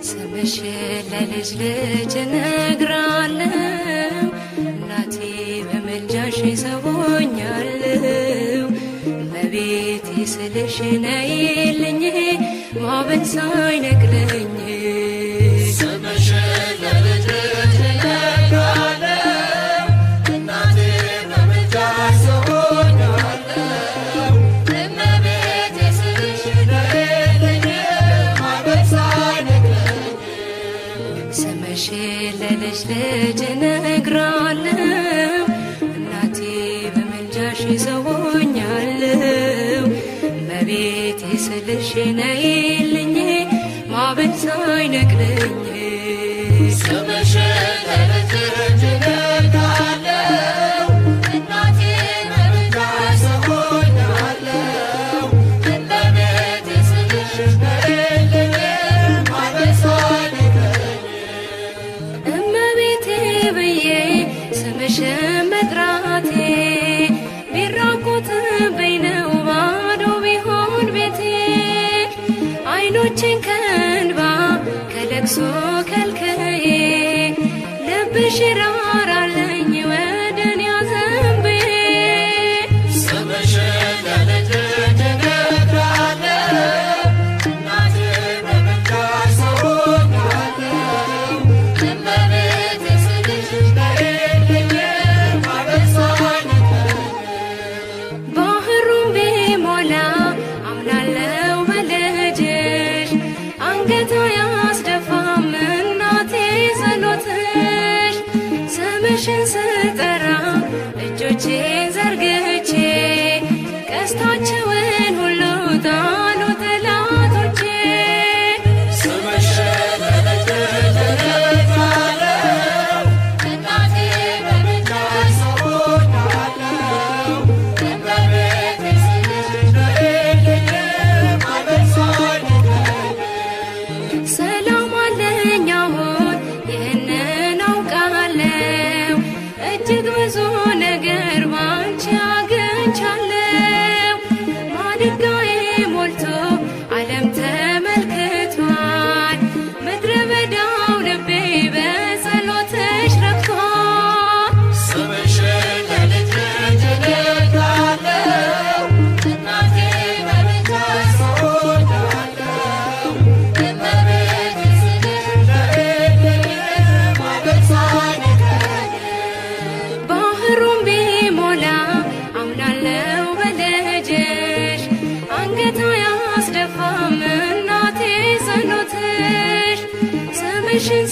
ስምሽን ለልጅ ልጅ እነግራለሁ እናቴ በምልጃሽ ሰውኛለሁ እመቤቴ ስልሽ ነይልኝ ማዕበል ሳይነቅለኝ ስምሽን ለልጅ ልጅ እነግራለሁ እናቴ በምልጃሽ ሰውኛለሁ እመቤቴ ስልሽ ነይልኝ ማዕበል ሳይነቅለኝ ስምሽን ለልጅ ልጅ እነግራለሁ እናቴ በምልጃሽ ሰውኛለሁ እመቤቴ ስልሽ ነይልኝ ማዕበል ሳይነቅለኝ ብዬ ስምሽን መጥራቴ ቢራቆትብኝ ነው ባዶ ቢሆን ቤቴ ዓይኖቼን ከእንባ ከለቅሶ ከልክዬ ልብሽ ይራራልኝ ወደ እኔ አዘንብዬ ስምሽን ለልጅ ልጅ እነግራለሁ እናቴ በምልጃሽ ሰውኛለሁ ባህሩን ቢሞላ አምናለው በልጅሽ አንገት አያስደፋም እናቴ ጸሎትሽ ስምሽን ስጠራ እጆቼን ዘርግቼ ቀስታቸውን ሁሉ ጣሉ ጠላቶቼ ስምሽን ለልጅ ልጅ እነግራለሁ እናቴ በምልጃሽ ሰውኛለሁ እመቤቴ ስልሽ ነይልኝ ማዕበል ሳይነቅለኝ ሰላም አለኝ አሁን ይህንን አውቃለሁ እጅግ ብዙ ነገር ባንቺ አግኝቻለሁ ማድጋዬ ሞልቶ ዓለም ተመልክቷል ምድረ በዳው ልቤ በጸሎትሽ ረክቷል ስምሽን ለልጅ ልጅ እነግራለሁ እናቴ በምልጃሽ ሰውኛለሁ እመቤቴ ስልሽ ነይልኝ ማዕበል ሳይነቅለኝ ባህሩን ቢሞላ አምናለው በልጅሽ አንገት አያስደፋም እናቴ ጸሎትሽ ስምሽን